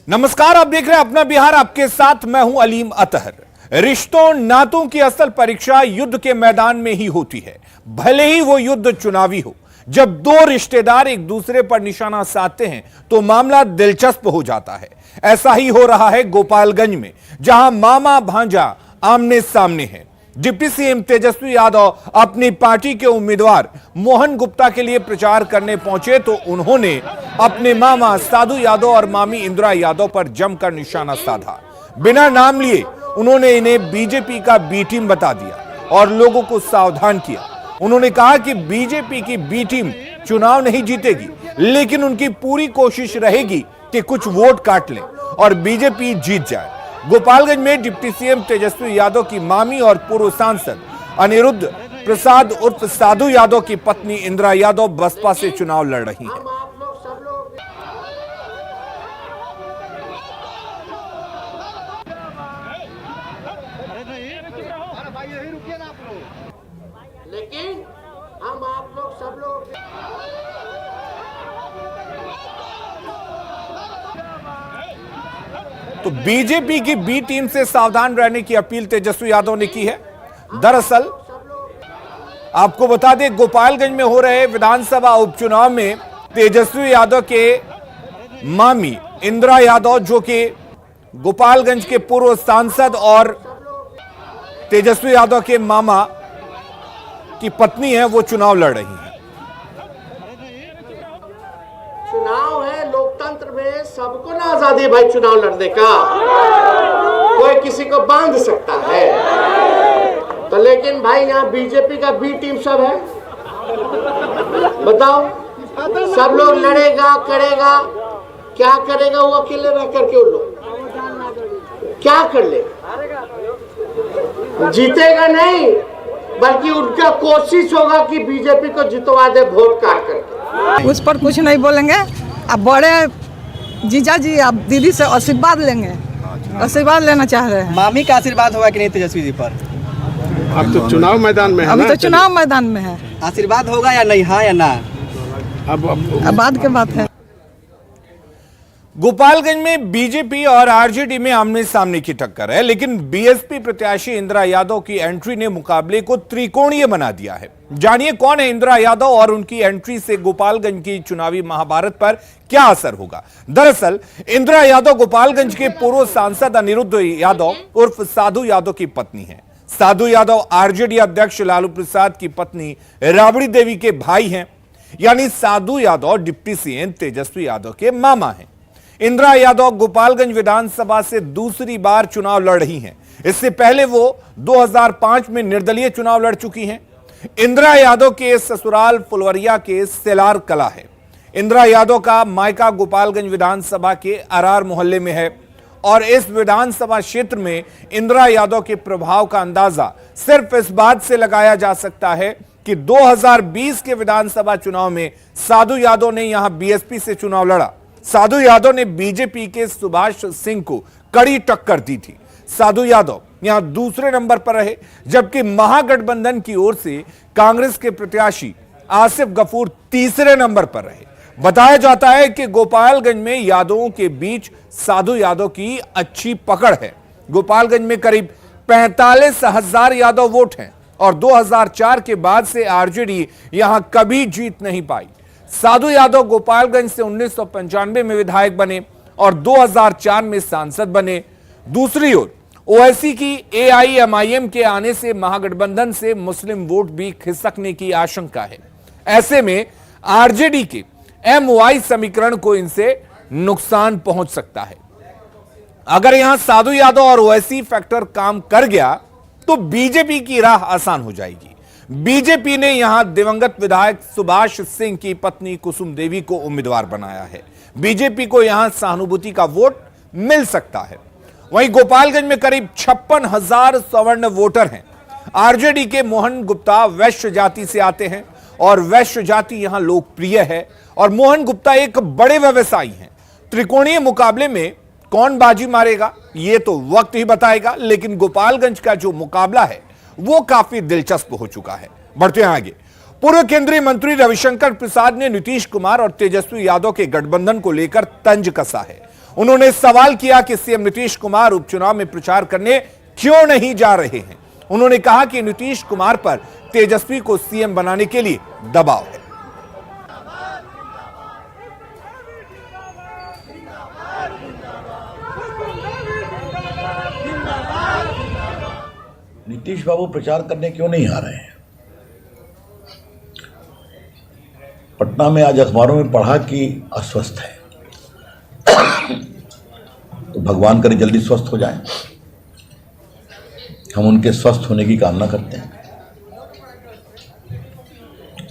नमस्कार, आप देख रहे हैं अपना बिहार। आपके साथ मैं हूं अलीम अतहर। रिश्तों नातों की असल परीक्षा युद्ध के मैदान में ही होती है, भले ही वो युद्ध चुनावी हो। जब दो रिश्तेदार एक दूसरे पर निशाना साधते हैं तो मामला दिलचस्प हो जाता है। ऐसा ही हो रहा है गोपालगंज में, जहां मामा भांजा आमने सामने हैं। डिप्टी सीएम तेजस्वी यादव अपनी पार्टी के उम्मीदवार मोहन गुप्ता के लिए प्रचार करने पहुंचे तो उन्होंने अपने मामा साधु यादव और मामी इंदिरा यादव पर जमकर निशाना साधा। बिना नाम लिए उन्होंने इन्हें बीजेपी का बी टीम बता दिया और लोगों को सावधान किया। उन्होंने कहा कि बीजेपी की बी टीम चुनाव नहीं जीतेगी, लेकिन उनकी पूरी कोशिश रहेगी कि कुछ वोट काट लें और बीजेपी जीत जाए। गोपालगंज में डिप्टी सीएम तेजस्वी यादव की मामी और पूर्व सांसद अनिरुद्ध प्रसाद उर्फ साधु यादव की पत्नी इंदिरा यादव बसपा से चुनाव लड़ रही हैं। लेकिन हम आप लोग सब लोग तो बीजेपी की बी टीम से सावधान रहने की अपील तेजस्वी यादव ने की है। दरअसल आपको बता दें, गोपालगंज में हो रहे विधानसभा उपचुनाव में तेजस्वी यादव के मामी इंदिरा यादव, जो कि गोपालगंज के पूर्व सांसद और तेजस्वी यादव के मामा की पत्नी है, वो चुनाव लड़ रही है। चुनाव है, लोकतंत्र में सबको ना आजादी है भाई चुनाव लड़ने का। कोई किसी को बांध सकता है तो, लेकिन भाई यहाँ बीजेपी का बी टीम सब है। बताओ, सब लोग लड़ेगा करेगा, क्या करेगा वो अकेले रह करके? उन लोग क्या कर ले? जीतेगा नहीं, बल्कि उनका कोशिश होगा कि बीजेपी को जितवा दे वोट काट करके। उस पर कुछ नहीं बोलेंगे। अब बड़े जीजा जी अब दीदी से आशीर्वाद लेंगे, आशीर्वाद लेना चाह रहे हैं। मामी का आशीर्वाद होगा कि नहीं तेजस्वी जी पर? अब तो चुनाव मैदान में है, अभी तो चुनाव मैदान में है। आशीर्वाद होगा या नहीं, हाँ या ना? अब बाद की बात है। गोपालगंज में बीजेपी और आरजेडी में आमने सामने की टक्कर है, लेकिन बीएसपी प्रत्याशी इंदिरा यादव की एंट्री ने मुकाबले को त्रिकोणीय बना दिया है। जानिए कौन है इंदिरा यादव और उनकी एंट्री से गोपालगंज की चुनावी महाभारत पर क्या असर होगा। दरअसल इंदिरा यादव गोपालगंज के पूर्व सांसद अनिरुद्ध यादव उर्फ साधु यादव की पत्नी है। साधु यादव आरजेडी अध्यक्ष लालू प्रसाद की पत्नी राबड़ी देवी के भाई हैं, यानी साधु यादव डिप्टी सीएम तेजस्वी यादव के मामा हैं। इंदिरा यादव गोपालगंज विधानसभा से दूसरी बार चुनाव लड़ रही हैं। इससे पहले वो 2005 में निर्दलीय चुनाव लड़ चुकी हैं। इंदिरा यादव के ससुराल फुलवरिया के सेलार कला है। इंदिरा यादव का मायका गोपालगंज विधानसभा के अरार मोहल्ले में है और इस विधानसभा क्षेत्र में इंदिरा यादव के प्रभाव का अंदाजा सिर्फ इस बात से लगाया जा सकता है कि 2020 के विधानसभा चुनाव में साधु यादव ने यहां बीएसपी से चुनाव लड़ा। साधु यादव ने बीजेपी के सुभाष सिंह को कड़ी टक्कर दी थी। साधु यादव यहां दूसरे नंबर पर रहे, जबकि महागठबंधन की ओर से कांग्रेस के प्रत्याशी आसिफ गफूर तीसरे नंबर पर रहे। बताया जाता है कि गोपालगंज में यादवों के बीच साधु यादव की अच्छी पकड़ है। गोपालगंज में करीब 45,000 यादव वोट हैं और 2004 के बाद से आरजेडी यहां कभी जीत नहीं पाई। साधु यादव गोपालगंज से 1995 में विधायक बने और 2004 में सांसद बने। दूसरी ओर ओवैसी की एआईएमआईएम के आने से महागठबंधन से मुस्लिम वोट भी खिसकने की आशंका है। ऐसे में आरजेडी के एमवाई समीकरण को इनसे नुकसान पहुंच सकता है। अगर यहां साधु यादव और ओवैसी फैक्टर काम कर गया तो बीजेपी की राह आसान हो जाएगी। बीजेपी ने यहां दिवंगत विधायक सुभाष सिंह की पत्नी कुसुम देवी को उम्मीदवार बनाया है। बीजेपी को यहां सहानुभूति का वोट मिल सकता है। वहीं गोपालगंज में करीब 56,000 सवर्ण वोटर हैं। आरजेडी के मोहन गुप्ता वैश्य जाति से आते हैं और वैश्य जाति यहां लोकप्रिय है और मोहन गुप्ता एक बड़े व्यवसायी हैं। त्रिकोणीय मुकाबले में कौन बाजी मारेगा यह तो वक्त ही बताएगा, लेकिन गोपालगंज का जो मुकाबला है वो काफी दिलचस्प हो चुका है। बढ़ते हैं आगे। पूर्व केंद्रीय मंत्री रविशंकर प्रसाद ने नीतीश कुमार और तेजस्वी यादव के गठबंधन को लेकर तंज कसा है। उन्होंने सवाल किया कि सीएम नीतीश कुमार उपचुनाव में प्रचार करने क्यों नहीं जा रहे हैं। उन्होंने कहा कि नीतीश कुमार पर तेजस्वी को सीएम बनाने के लिए दबाव है। नीतीश बाबू प्रचार करने क्यों नहीं आ रहे हैं? पटना में आज अखबारों में पढ़ा कि अस्वस्थ है, तो भगवान करे जल्दी स्वस्थ हो जाएं। हम उनके स्वस्थ होने की कामना करते हैं।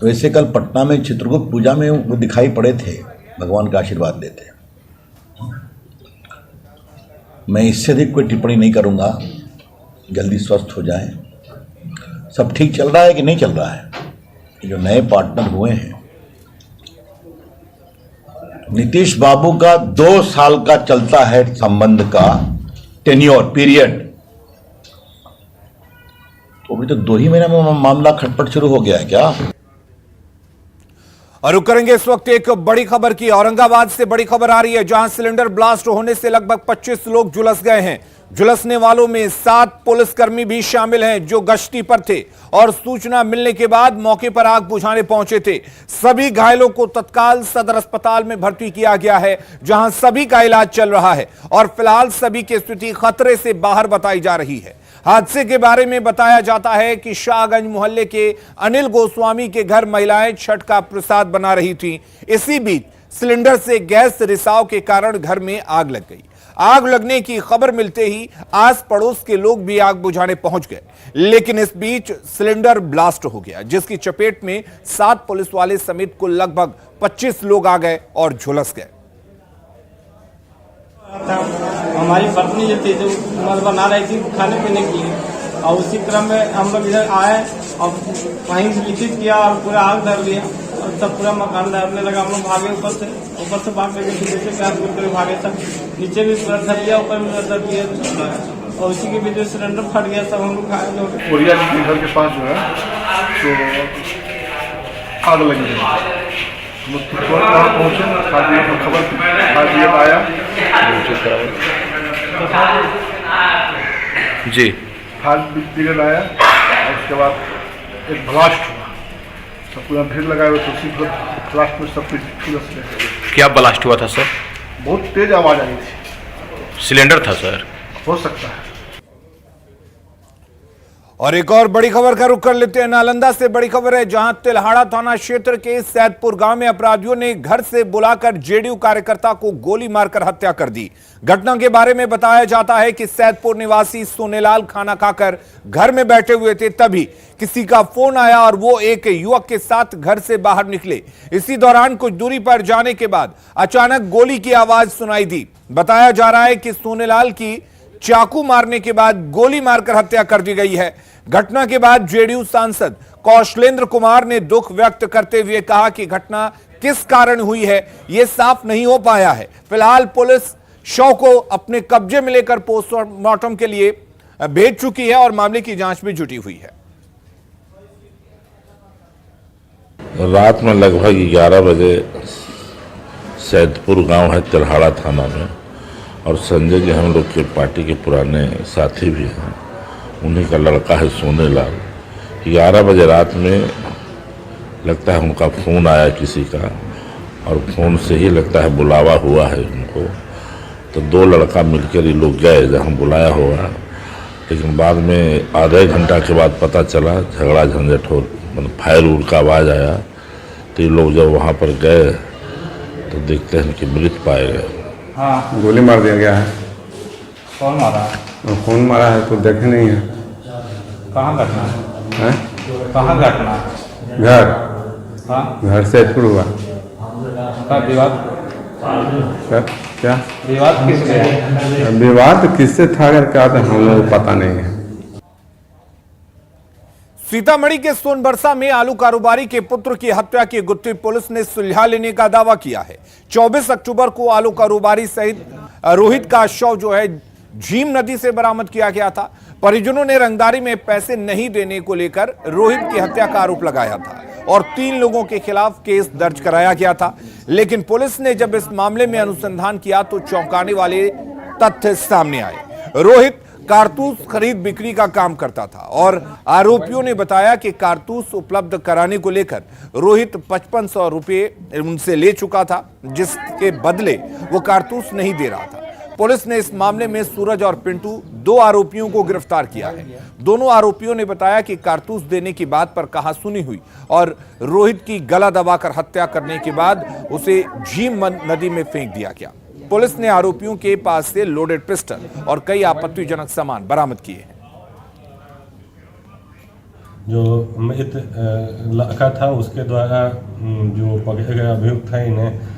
वैसे कल पटना में चित्रगुप्त पूजा में वो दिखाई पड़े थे, भगवान का आशीर्वाद लेते। मैं इससे अधिक कोई टिप्पणी नहीं करूंगा। जल्दी स्वस्थ हो जाएं। सब ठीक चल रहा है कि नहीं चल रहा है? जो नए पार्टनर हुए हैं, नीतीश बाबू का 2 साल का चलता है संबंध का टेन्योर पीरियड, तो अभी तो 2 ही महीने में मामला खटपट शुरू हो गया है क्या? और रुक करेंगे इस वक्त एक बड़ी खबर की। औरंगाबाद से बड़ी खबर आ रही है, जहां सिलेंडर ब्लास्ट होने से लगभग 25 लोग झुलस गए हैं। झुलसने वालों में 7 पुलिसकर्मी भी शामिल हैं जो गश्ती पर थे और सूचना मिलने के बाद मौके पर आग बुझाने पहुंचे थे। सभी घायलों को तत्काल सदर अस्पताल में भर्ती किया गया है, जहां सभी का इलाज चल रहा है और फिलहाल सभी की स्थिति खतरे से बाहर बताई जा रही है। हादसे के बारे में बताया जाता है कि शाहगंज मोहल्ले के अनिल गोस्वामी के घर महिलाएं छठ का प्रसाद बना रही थीं। इसी बीच सिलेंडर से गैस रिसाव के कारण घर में आग लग गई। आग लगने की खबर मिलते ही आस पड़ोस के लोग भी आग बुझाने पहुंच गए, लेकिन इस बीच सिलेंडर ब्लास्ट हो गया, जिसकी चपेट में 7 पुलिस वाले समेत कुल लगभग 25 लोग आ गए और झुलस गए। हमारी पत्नी जो थी जो मल बना रही थी खाने पीने के लिए, और उसी क्रम में हम लोग इधर आए और वहीं से विचित किया और पूरा आग धर लिया और सब पूरा मकान धरने लगा। हम लोग भागे ऊपर से भाग करके पीछे से प्यार करके भागे, सब नीचे भी पूरा धर लिया, ऊपर भी धर दिया और उसी के बीच सिलेंडर फट गया। सब हम लोग घायल हो गए। कोरिया जी के घर के पास जो है तो आग लगी है। वहाँ पहुँचे, खबर आया जी, फायर ब्रिगेड आया और उसके बाद एक ब्लास्ट हुआ। सब पूरा भीड़ लगाए हुए, तो उसी ब्लास्ट में सब कुछ झुलस गए। क्या ब्लास्ट हुआ था सर? बहुत तेज आवाज आई थी। सिलेंडर था सर? हो सकता है। और एक और बड़ी खबर का रुख कर लेते हैं। नालंदा से बड़ी खबर है, जहां तिल्हाड़ा थाना क्षेत्र के सैदपुर गांव में अपराधियों ने घर से बुलाकर जेडीयू कार्यकर्ता को गोली मारकर हत्या कर दी। घटना के बारे में बताया जाता है कि सैदपुर निवासी सोनेलाल खाना खाकर घर में बैठे हुए थे, तभी किसी का फोन आया और वो एक युवक के साथ घर से बाहर निकले। इसी दौरान कुछ दूरी पर जाने के बाद अचानक गोली की आवाज सुनाई दी। बताया जा रहा है कि सोनेलाल की चाकू मारने के बाद गोली मारकर हत्या कर दी गई है। घटना के बाद जेडीयू सांसद कौशलेंद्र कुमार ने दुख व्यक्त करते हुए कहा कि घटना किस कारण हुई है यह साफ नहीं हो पाया है। फिलहाल पुलिस शव को अपने कब्जे में लेकर पोस्टमार्टम के लिए भेज चुकी है और मामले की जांच में जुटी हुई है। रात में लगभग 11 बजे सैदपुर गांव है तिल्हाड़ा थाना में, और संजय जी हम लोग के पार्टी के पुराने साथी भी हैं, उन्हीं का लड़का है सोनेलाल। 11 बजे रात में लगता है उनका फ़ोन आया किसी का, और फ़ोन से ही लगता है बुलावा हुआ है उनको। तो 2 लड़का मिलकर ये लोग गए जहाँ बुलाया हुआ, लेकिन बाद में आधे घंटा के बाद पता चला झगड़ा झंझट हो, मतलब फायर उड़ का आवाज़ आया। तो ये लोग जब वहाँ पर गए तो देखते हैं कि मृत पाए गए। हाँ, गोली मार दिया गया है। कौन मारा? फोन मारा है तो देखे नहीं है। कहाँ घटना है? कहाँ घटना? घर हाँ, घर सैदपुर हुआ। विवाद? क्या विवाद किससे? विवाद किससे था अगर क्या तो हम लोग पता नहीं है। सीतामढ़ी के सोनबरसा में आलू कारोबारी के पुत्र की हत्या की गुत्थी पुलिस ने सुलझा लेने का दावा किया है। 24 अक्टूबर को आलू कारोबारी सहित रोहित का शव जो है झीम नदी से बरामद किया गया था। परिजनों ने रंगदारी में पैसे नहीं देने को लेकर रोहित की हत्या का आरोप लगाया था और 3 लोगों के खिलाफ केस दर्ज कराया गया था। लेकिन पुलिस ने जब इस मामले में अनुसंधान किया तो चौंकाने वाले तथ्य सामने आए। रोहित कारतूस खरीद बिक्री का काम करता था और आरोपियों ने बताया कि कारतूस उपलब्ध कराने को लेकर रोहित 5500 रुपये उनसे ले चुका था, जिसके बदले वो कारतूस नहीं दे रहा था। पुलिस ने इस मामले में सूरज और पिंटू 2 आरोपियों को गिरफ्तार किया है। दोनों आरोपियों ने बताया कि कारतूस देने की बात पर कहासुनी हुई और रोहित की गला दबाकर हत्या करने के बाद उसे झीम नदी में फेंक दिया गया। पुलिस ने आरोपियों के पास से लोडेड पिस्टल और कई आपत्तिजनक सामान बरामद किए हैं। जो मृत लड़का था उसके द्वारा जो पकड़े गए अभियुक्त है इन्हें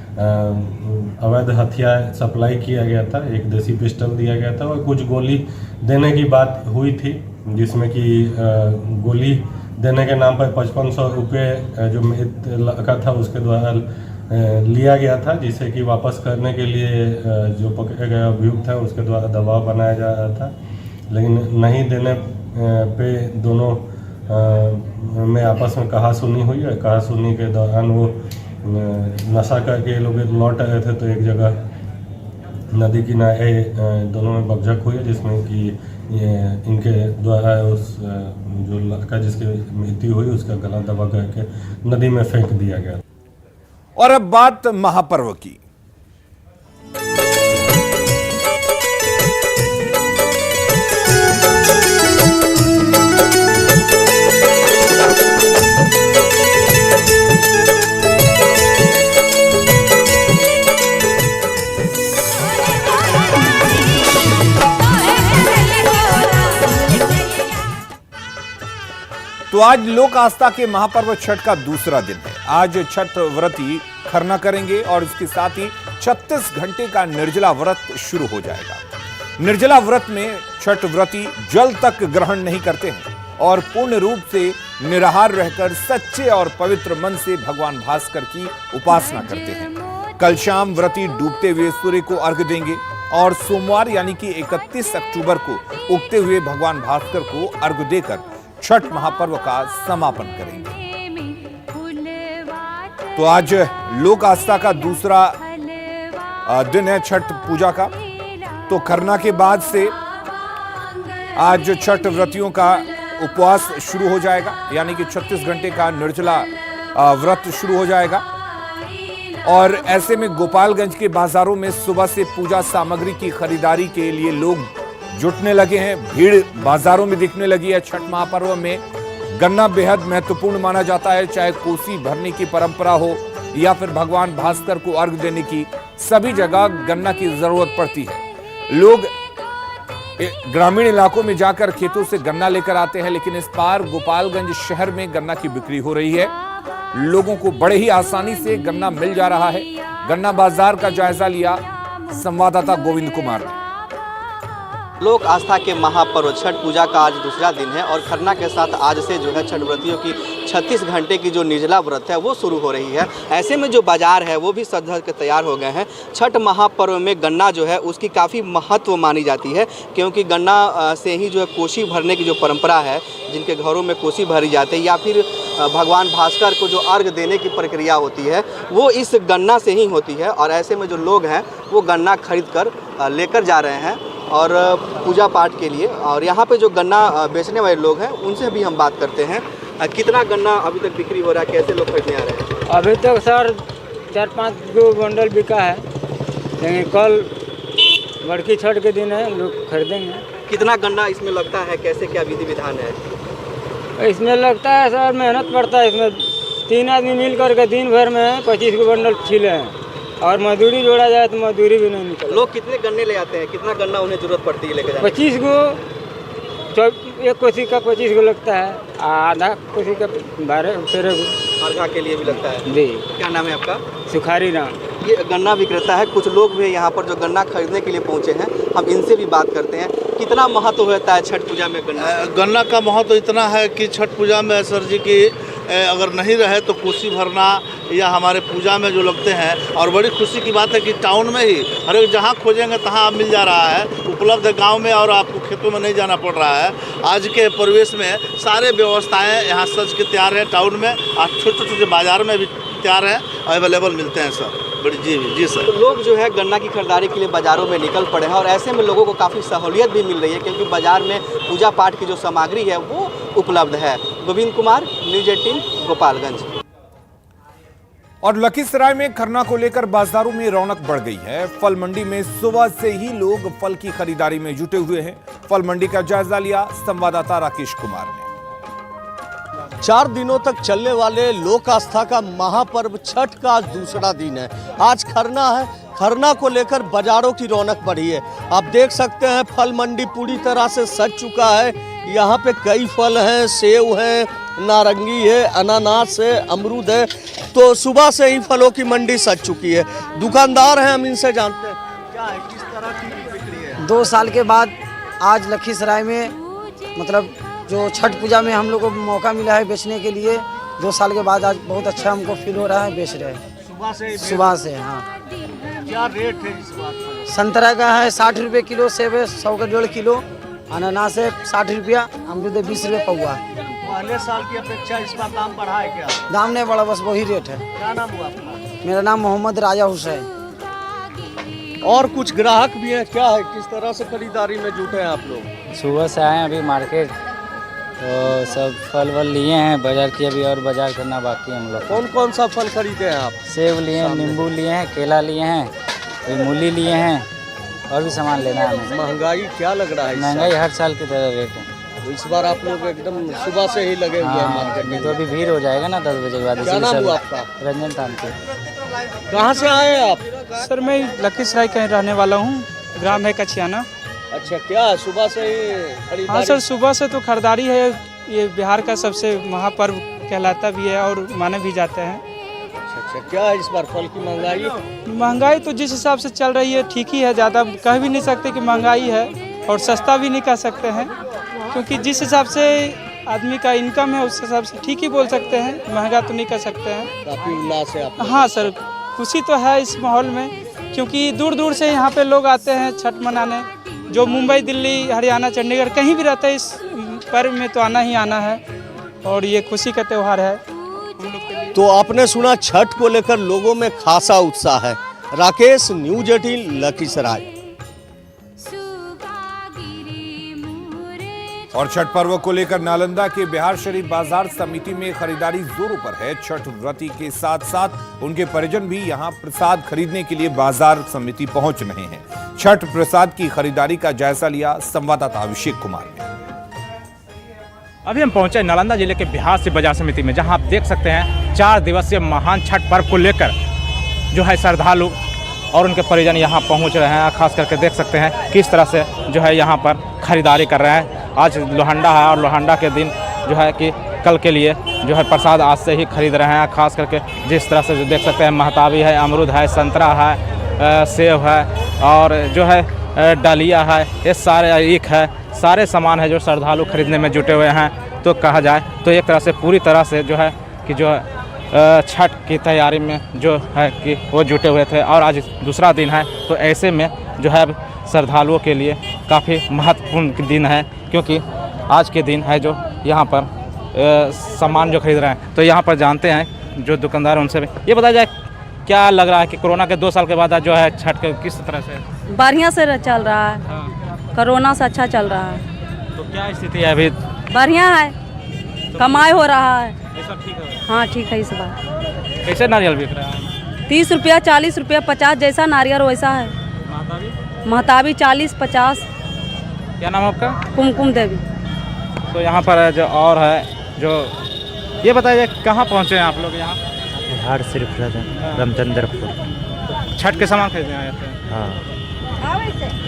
अवैध हथियार सप्लाई किया गया था। एक देसी पिस्टल दिया गया था और कुछ गोली देने की बात हुई थी, जिसमें कि गोली देने के नाम पर 5500 रुपये जो मृत लड़का था उसके द्वारा लिया गया था, जिसे कि वापस करने के लिए जो पकड़े गए अभियुक्त है उसके द्वारा दबाव बनाया जा रहा था। लेकिन नहीं देने पे दोनों में आपस में कहासुनी हुई और कहासुनी के दौरान वो नशा करके लोग लौट रहे थे तो एक जगह नदी किनारे दोनों में बकझक हुई, जिसमें कि इनके द्वारा उस जो लड़का जिसकी मृत्यु हुई उसका गला दबा करके नदी में फेंक दिया गया। और अब बात महापर्व की। तो आज लोक आस्था के महापर्व छठ का दूसरा दिन है। आज छठ व्रती खरना करेंगे और इसके साथ ही 36 घंटे का निर्जला व्रत शुरू हो जाएगा। निर्जला व्रत में छठ व्रती जल तक ग्रहण नहीं करते हैं और पूर्ण रूप से निराहार रहकर सच्चे और पवित्र मन से भगवान भास्कर की उपासना करते हैं। कल शाम व्रती डूबते हुए सूर्य को अर्घ्य देंगे और सोमवार यानी कि 31 अक्टूबर को उगते हुए भगवान भास्कर को अर्घ्य देकर छठ महापर्व का समापन करेंगे। तो आज लोक आस्था का दूसरा दिन है छठ पूजा का। तो खरना के बाद से आज छठ व्रतियों का उपवास शुरू हो जाएगा, यानी कि 36 घंटे का निर्जला व्रत शुरू हो जाएगा। और ऐसे में गोपालगंज के बाजारों में सुबह से पूजा सामग्री की खरीदारी के लिए लोग जुटने लगे हैं। भीड़ बाजारों में दिखने लगी है। छठ महापर्व में गन्ना बेहद महत्वपूर्ण माना जाता है, चाहे कोसी भरने की परंपरा हो या फिर भगवान भास्कर को अर्घ देने की, सभी जगह गन्ना की जरूरत पड़ती है। लोग ग्रामीण इलाकों में जाकर खेतों से गन्ना लेकर आते हैं, लेकिन इस बार गोपालगंज शहर में गन्ना की बिक्री हो रही है। लोगों को बड़े ही आसानी से गन्ना मिल जा रहा है। गन्ना बाजार का जायजा लिया संवाददाता गोविंद कुमार ने। लोक आस्था के महापर्व छठ पूजा का आज दूसरा दिन है और खरना के साथ आज से जो है छठ व्रतियों की 36 घंटे की जो निर्जला व्रत है वो शुरू हो रही है। ऐसे में जो बाजार है वो भी सज धज के तैयार हो गए हैं। छठ महापर्व में गन्ना जो है उसकी काफ़ी महत्व मानी जाती है, क्योंकि गन्ना से ही जो है कोसी भरने की जो परंपरा है, जिनके घरों में कोसी भरी जाती है या फिर भगवान भास्कर को जो अर्घ देने की प्रक्रिया होती है वो इस गन्ना से ही होती है। और ऐसे में जो लोग हैं वो गन्ना खरीद कर लेकर जा रहे हैं और पूजा पाठ के लिए। और यहाँ पे जो गन्ना बेचने वाले लोग हैं उनसे भी हम बात करते हैं। कितना गन्ना अभी तक बिक्री हो रहा है, कैसे लोग खरीदने आ रहे हैं? अभी तक सर 4-5 गो बंडल बिका है, लेकिन कल बड़की छठ के दिन है, लोग खरीदेंगे। कितना गन्ना इसमें लगता है, कैसे क्या विधि विधान है? इसमें लगता है सर मेहनत पड़ता है। इसमें 3 आदमी मिल करके दिन भर में 25 गो बंडल छीले हैं और मजदूरी जोड़ा जाए तो मजदूरी भी नहीं निकलती। लोग कितने गन्ने ले आते हैं, कितना गन्ना उन्हें जरूरत पड़ती है लेके जाने? 25 गो, एक कोसी का 25 गो लगता है, आधा कोसी का 12-13 गो अर्घा के लिए भी लगता है जी। क्या नाम है आपका? सुखारी राम। ये गन्ना विक्रेता है। कुछ लोग भी यहाँ पर जो गन्ना खरीदने के लिए पहुँचे हैं, हम इनसे भी बात करते हैं। कितना महत्व होता है छठ पूजा में गन्ना? गन्ना का महत्व इतना है कि छठ पूजा में सर जी की अगर नहीं रहे तो कोसी भरना या हमारे पूजा में जो लगते हैं। और बड़ी खुशी की बात है कि टाउन में ही हर एक जहाँ खोजेंगे तहाँ मिल जा रहा है। उपलब्ध है गांव में, और आपको खेतों में नहीं जाना पड़ रहा है। आज के परिवेश में सारे व्यवस्थाएं यहाँ सज के तैयार है। टाउन में और छोटे छोटे बाजार में भी तैयार है, अवेलेबल मिलते हैं सर। बड़ी जी सर। तो लोग जो है गन्ना की खरीदारी के लिए बाज़ारों में निकल पड़े हैं और ऐसे में लोगों को काफ़ी सहूलियत भी मिल रही है क्योंकि बाज़ार में पूजा पाठ की जो सामग्री है वो उपलब्ध है। गोविंद कुमार, न्यूज़ 18, गोपालगंज। और लखीसराय में खरना को लेकर बाजारों में रौनक बढ़ गई है। फल मंडी में सुबह से ही लोग फल की खरीदारी में जुटे हुए हैं। फल मंडी का जायजा लिया संवाददाता राकेश कुमार ने। 4 दिनों तक चलने वाले लोक आस्था का महापर्व छठ का आज दूसरा दिन है। आज खरना है। खरना को लेकर बाजारों की रौनक बढ़ी है। आप देख सकते हैं फल मंडी पूरी तरह से सज चुका है। यहाँ पे कई फल हैं, सेब है, नारंगी है, अनानास है, अमरूद है। तो सुबह से ही फलों की मंडी सज चुकी है। दुकानदार हैं, हम इनसे जानते हैं क्या है, किस तरह की बिक्री है। 2 साल के बाद आज लखीसराय में मतलब जो छठ पूजा में हम लोग को मौका मिला है बेचने के लिए। 2 साल के बाद आज बहुत अच्छा हमको फील हो रहा है, बेच रहे हैं सुबह से। हाँ, क्या रेट है इस बात पर? संतरा का है 60 रुपये किलो, सेब है 100 का 1.5 किलो, अनानास है 60 रुपया, अमरूद है 20 रुपये पौवा। पहले साल की अपेक्षा इस बार दाम बढ़ा है क्या? दाम नहीं बढ़ा, बस वही रेट है। क्या नाम हुआ आपका? मेरा नाम मोहम्मद राजा हुसैन। और कुछ ग्राहक भी हैं, क्या है, किस तरह से खरीदारी में जुटे हैं आप लोग? सुबह से आए हैं अभी मार्केट, तो सब फल वल लिए हैं। बाजार की अभी और बाजार करना बाकी है हम लोग। कौन कौन सा फल खरीदे हैं आप? सेब लिए हैं, नींबू लिए हैं, केला लिए हैं, फिर मूली लिए हैं और भी सामान लेना है हमें। महंगाई क्या लग रहा है? महंगाई हर साल की तरह रेट है। तो इस बार आप लोग एकदम सुबह से ही लगे हुए हैं मार्केट में। तो अभी भीड़ हो जाएगा ना 10 बजे के बाद। क्या नाम हुआ आपका? रंजन तांती। कहाँ से आए हैं आप? सर मैं लखीसराय का रहने वाला हूँ, ग्राम है कछियाना। अच्छा, क्या है सुबह से ही खरीदारी? हाँ सर, सुबह से तो खरीदारी है। ये बिहार का सबसे महापर्व कहलाता भी है और माने भी जाते हैं। अच्छा, क्या है इस बार फल की महंगाई? महंगाई तो जिस हिसाब से चल रही है ठीक ही है, ज़्यादा कह भी नहीं सकते कि महंगाई है और सस्ता भी नहीं कह सकते हैं, क्योंकि जिस हिसाब से आदमी का इनकम है उस हिसाब से ठीक ही बोल सकते हैं, महंगा तो नहीं कह सकते हैं। काफ़ी उल्लास है आप? हाँ सर, खुशी तो है इस माहौल में, क्योंकि दूर दूर से यहाँ पे लोग आते हैं छठ मनाने। जो मुंबई, दिल्ली, हरियाणा, चंडीगढ़ कहीं भी रहते हैं, इस पर्व में तो आना ही आना है और ये खुशी का त्यौहार है। तो आपने सुना, छठ को लेकर लोगों में खासा उत्साह है। राकेश, न्यूज़ 18, लखीसराय। और छठ पर्व को लेकर नालंदा के बिहार शरीफ बाजार समिति में खरीदारी जोरों पर है। छठ व्रती के साथ साथ उनके परिजन भी यहां प्रसाद खरीदने के लिए बाजार समिति पहुंच रहे हैं। छठ प्रसाद की खरीदारी का जायजा लिया संवाददाता अभिषेक कुमार ने। अभी हम पहुंचे नालंदा जिले के बिहार शरीफ बाजार समिति में, जहां आप देख सकते हैं 4 दिवसीय महान छठ पर्व को लेकर जो है श्रद्धालु और उनके परिजन यहाँ पहुँच रहे हैं। खास करके देख सकते हैं किस तरह से जो है यहाँ पर खरीदारी कर रहे हैं। आज लोहंडा है और लोहंडा के दिन जो है कि कल के लिए जो है प्रसाद आज से ही खरीद रहे हैं। खास करके जिस तरह से जो देख सकते हैं महताबी है, अमरूद है, संतरा है, सेब है और जो है डालिया है, ये सारे ईख है, सारे सामान है जो श्रद्धालु खरीदने में जुटे हुए हैं। तो कहा जाए तो एक तरह से पूरी तरह से जो है कि जो छठ की तैयारी में जो है कि वो जुटे हुए थे और आज दूसरा दिन है। तो ऐसे में जो है श्रद्धालुओं के लिए काफ़ी महत्वपूर्ण दिन है, क्योंकि आज के दिन है जो यहाँ पर सामान जो खरीद रहे हैं। तो यहाँ पर जानते हैं जो दुकानदार उनसे भी ये बताया जाए क्या लग रहा है कि कोरोना के 2 साल के बाद जो है छठ के किस तरह से? बढ़िया से चल रहा है। कोरोना से अच्छा चल रहा है। तो क्या स्थिति है अभी? बढ़िया है, कमाई हो रहा है। ये सब ठीक है? हाँ ठीक है। इस बार कैसे नारियल बिक रहा है? 30 रुपया, 40 रुपया, 50 जैसा नारियल वैसा है। महताबी 40, 50। क्या नाम है आपका? कुमकुम देवी। तो यहाँ पर जो और है जो ये बताइए कहाँ पहुँचे हैं आप लोग? यहाँ बिहार शरीफ रामचंद्रपुर। छठ के सामान खरीदने आए थे? हाँ।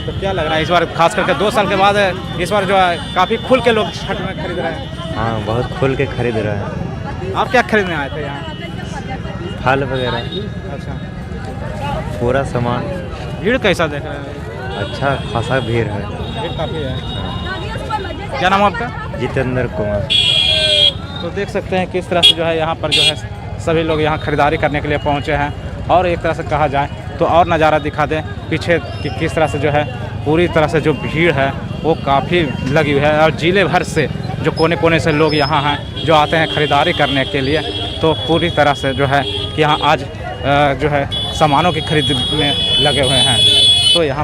तो क्या लग रहा है इस बार, खास करके 2 साल के बाद इस बार जो है काफ़ी खुल के लोग छठ में खरीद रहे हैं? हाँ, बहुत खुल के खरीद रहे हैं। आप क्या खरीदने आए थे यहाँ? फल वगैरह। अच्छा, पूरा सामान। भीड़ कैसा देख रहे हैं? अच्छा खासा भीड़ है। भीड़ काफ़ी है। क्या नाम है आपका? जितेंद्र कुमार। तो देख सकते हैं किस तरह से जो है यहाँ पर जो है सभी लोग यहाँ खरीदारी करने के लिए पहुँचे हैं। और एक तरह से कहा जाए तो और नज़ारा दिखा दें पीछे कि किस तरह से जो है पूरी तरह से जो भीड़ है वो काफ़ी लगी हुई है और जिले भर से जो कोने कोने से लोग यहाँ हैं जो आते हैं ख़रीदारी करने के लिए, तो पूरी तरह से जो है कि यहाँ आज जो है सामानों की खरीद में लगे हुए हैं। तो यहाँ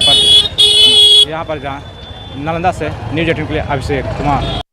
पर जहाँ नालंदा से न्यूज़ 18 के लिए अभिषेक कुमार।